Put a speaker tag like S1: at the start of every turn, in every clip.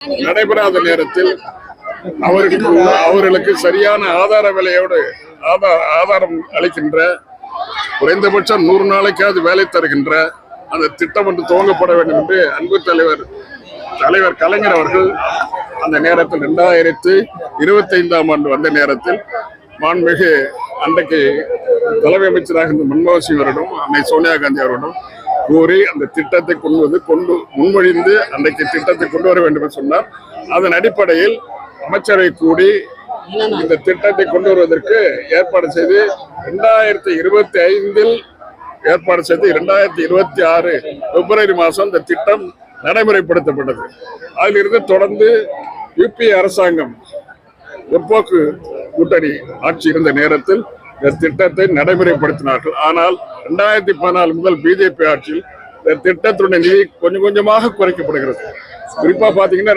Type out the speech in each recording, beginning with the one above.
S1: நடைபெறாத நேரத்தில் அவர்களுக்கு சரியான ஆதார விலையோடு ஆதாரம் அளிக்கின்ற குறைந்தபட்சம் 100 நாளைக்காவது வேலை தருகின்ற அந்த திட்டம் ஒன்று துவங்கப்பட வேண்டும் என்று அன்பு தலைவர் கலைஞர் அவர்கள் அந்த நேரத்தில் 2025ஆம் ஆண்டு வந்த நேரத்தில் மாண்புமிகு அன்றைக்கு தலைமை அமைச்சராக இருந்த மன்மோகன் சிங் அவரிடம் அன்னை சோனியா காந்தி அவரிடம் கூறி அந்த திட்டத்தை முன்மொழிந்து அன்றைக்கு திட்டத்தை கொண்டு வர வேண்டும் என்று சொன்னார். அதன் அடிப்படையில் அமைச்சரை கூடி இந்த திட்டத்தை கொண்டு வருவதற்கு ஏற்பாடு செய்து 2025 ஏற்பாடு செய்து 2026 பிப்ரவரி மாதம் இந்த திட்டம் நடைமுறைப்படுத்தப்பட்டது. அதிலிருந்து தொடர்ந்து யுபி அரசாங்கம் முற்போக்கு கூட்டணி ஆட்சி இருந்த நேரத்தில் இந்த திட்டத்தை நடைமுறைப்படுத்தினார்கள். ஆனால் 2014 முதல் பிஜேபி ஆட்சியில் இந்த திட்டத்துடைய நிதி கொஞ்சம் கொஞ்சமாக குறைக்கப்படுகிறது. குறிப்பா பாத்தீங்கன்னா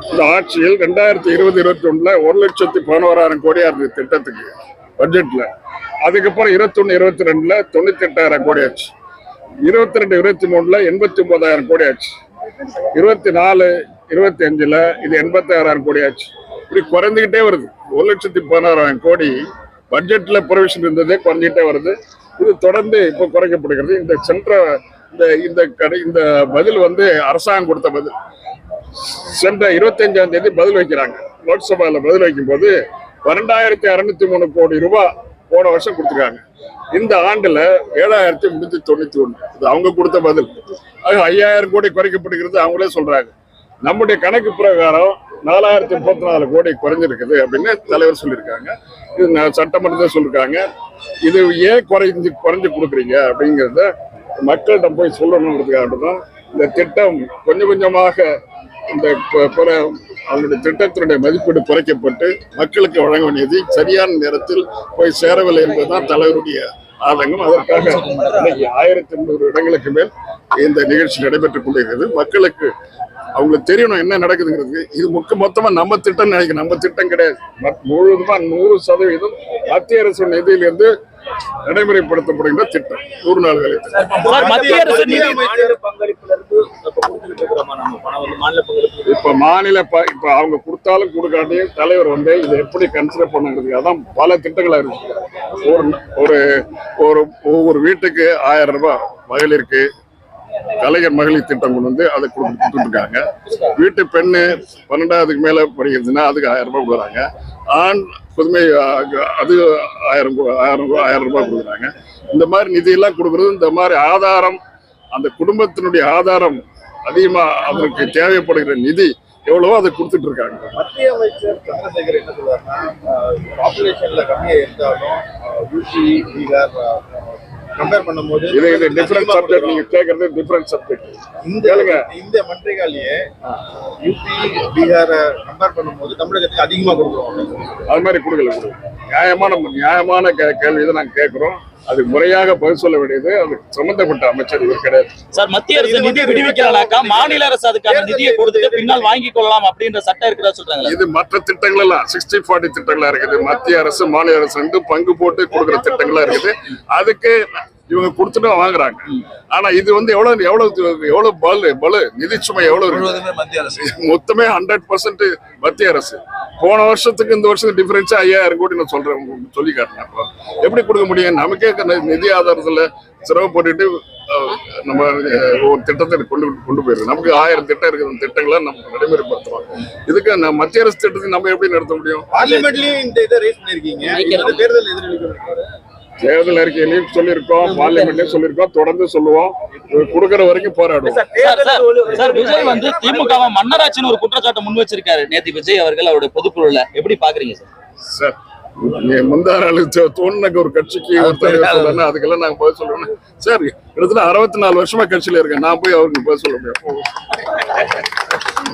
S1: இந்த ஆட்சியில் 2020-21 1,11,000 கோடியா இருந்தது திட்டத்துக்கு பட்ஜெட்ல. அதுக்கப்புறம் 21-22 98,000 கோடி ஆச்சு. 22-23 89,000 கோடி ஆச்சு. 24-25 இது 86,000 கோடி ஆச்சு. இப்படி குறைந்துகிட்டே வருது. 1,16,000 கோடி பட்ஜெட்ல ப்ரொவிஷன் இருந்ததே குறைஞ்சிட்டே வருது. இது தொடர்ந்து இப்போ குறைக்கப்படுகிறது. இந்த பதில் அரசாங்கம் கொடுத்த பதில். சென்ற 25ஆம் தேதி பதில் வைக்கிறாங்க. லோக்சபாவில் பதில் வைக்கும் போது 12,603 கோடி ரூபாய் போன வருஷம் கொடுத்துருக்காங்க. இந்த ஆண்டுல 7,391 இது அவங்க கொடுத்த பதில். 5,000 கோடி குறைக்கப்படுகிறது அவங்களே சொல்றாங்க. நம்முடைய கணக்கு பிரகாரம் 4,034 கோடி குறைஞ்சிருக்குது அப்படின்னு தலைவர் சொல்லியிருக்காங்க. இது சட்டமன்றத்தை சொல்லிருக்காங்க. இது ஏன் குறைஞ்சு கொடுக்குறீங்க அப்படிங்கிறத மக்களிடம் போய் சொல்லணுங்கிறதுக்காக தான் இந்த திட்டம் கொஞ்சம் கொஞ்சமாக அவங்களுடைய திட்டத்தினுடைய மதிப்பீடு குறைக்கப்பட்டு மக்களுக்கு வழங்க வேண்டியது சரியான நேரத்தில் போய் சேரவில்லை என்பதுதான் தலைவருடைய ஆதங்கம். அதற்காக 1,800 இடங்களுக்கு மேல் இந்த நிகழ்ச்சி நடைபெற்றுக் கொண்டிருக்கிறது. மக்களுக்கு அவங்களுக்கு தெரியணும் என்ன நடக்குதுங்கிறது. இது மொத்தமா நம்ம திட்டம் நினைக்கிறோம். நம்ம திட்டம் கிடையாது. முழுவதுமா 100% மத்திய அரசு நிதியிலிருந்து நடைமுறைப்படுத்தப்படுகின்ற திட்டம் 100 நாள் வேலை திட்டம். இப்ப அவங்க கொடுத்தாலும் கொடுக்காட்டியும் தலைவர் இதை எப்படி கன்சிடர் பண்ணுங்கிறது அதான் பல திட்டங்களா இருக்கு. ஒவ்வொரு வீட்டுக்கு 1000 ரூபாய் மகளிருக்கு கலைஞர் மகளிர் திட்டம் கொண்டு அதை கொடுத்துருக்காங்க. வீட்டு பெண்ணு 12ஆவதுக்கு மேல படிக்கிறதுன்னா அதுக்கு 1000 ரூபாய் கொடுக்குறாங்க. ஆண் புதுமை அது 1000 ரூபாய் கொடுக்குறாங்க. இந்த மாதிரி நிதியெல்லாம் கொடுக்குறது. இந்த மாதிரி ஆதாரம் அந்த குடும்பத்தினுடைய ஆதாரம் அதிகமா அவருக்கு தேவைப்படுகிற நிதி எவ்வளவோ அதை கொடுத்துட்டு இருக்காங்க.
S2: மத்திய அமைச்சர் சந்திரசேகர் என்ன சொல்றாருன்னா பாப்புலேஷன்ல கம்மியா இருந்தாலும் யூபி பீகார் கம்பேர் பண்ணும்போது
S1: இது டிஃபரண்ட் சப்ஜெக்ட். நீங்க கேக்குறது டிஃபரண்ட் சப்ஜெக்ட்.
S2: இந்த மன்றிகாலியே யூபி பீகார கம்பேர் பண்ணும்போது தமிழகத்துக்கு அதிகமா கொடுக்குறோம்.
S1: அது மாதிரி கொடுக்கல. நியாயமான கேள்வி தான் நாங்க கேட்கிறோம். அது முறையாக பதில் சொல்ல வேண்டியது அது சம்பந்தப்பட்ட அமைச்சர் இவர் கிடையாது.
S3: சார், மத்திய அரசு நிதி விடுவிக்கலாம்க்கா மாநில அரசு அதுக்கான நிதியை கொடுத்துட்டு பின்னால் வாங்கிக் கொள்ளலாம் அப்படின்ற சட்டம் இருக்கிறதா சொல்றாங்க.
S1: இது மற்ற திட்டங்கள் எல்லாம் 60-40 திட்டங்களா இருக்குது. மத்திய அரசு மாநில அரசு பங்கு போட்டு கொடுக்குற திட்டங்களா இருக்குது. அதுக்கு இவங்க கொடுத்துட்டு வாங்குறாங்க. ஆனா இது எவ்வளவு பலு நிதி சுமை எவ்வளவு மொத்தமே 100% மத்திய அரசு. போன வருஷத்துக்கு இந்த வருஷத்துக்கு டிஃபரன்ஸ் 5,000 கோடி நான் சொல்றேன் சொல்லி காட்டினேன். எப்படி கொடுக்க முடியும்? நமக்கே நிதி ஆதாரத்துல சிரமப்பட்டுட்டு நம்ம ஒரு திட்டத்தை கொண்டு போயிருக்கு. நமக்கு 1000 திட்டம் இருக்குது. அந்த திட்டங்களை நம்ம நடைமுறைப்படுத்துறோம். இதுக்கு மத்திய அரசு திட்டத்தை நம்ம எப்படி நடத்த முடியும்?
S2: பார்லிமெண்ட்லயும் இந்த இதை ரேஸ் பண்ணிருக்கீங்க.
S1: தேர்தல் அறிக்கையிலையும் சொல்லியிருக்கோம், பார்லிமெண்ட்லயும் சொல்லியிருக்கோம், தொடர்ந்து சொல்லுவோம். கொடுக்கற வரைக்கும் போராடுவோம்.
S3: விஜய் திமுக மன்னராட்சின்னு ஒரு குற்றச்சாட்டை முன் வச்சிருக்காரு நேற்று விஜய் அவர்கள் அவருடைய பொதுக்குழுல. எப்படி பாக்குறீங்க சார்?
S1: முந்தான தோணுக்கு ஒரு கட்சிக்கு அதுக்கெல்லாம் நாங்க பதில் சொல்லணும் சார். கிட்டத்தட்ட 64 வருஷமா கட்சியில இருக்கேன். நான் போய் அவருக்கு பதில் சொல்ல முடியும்.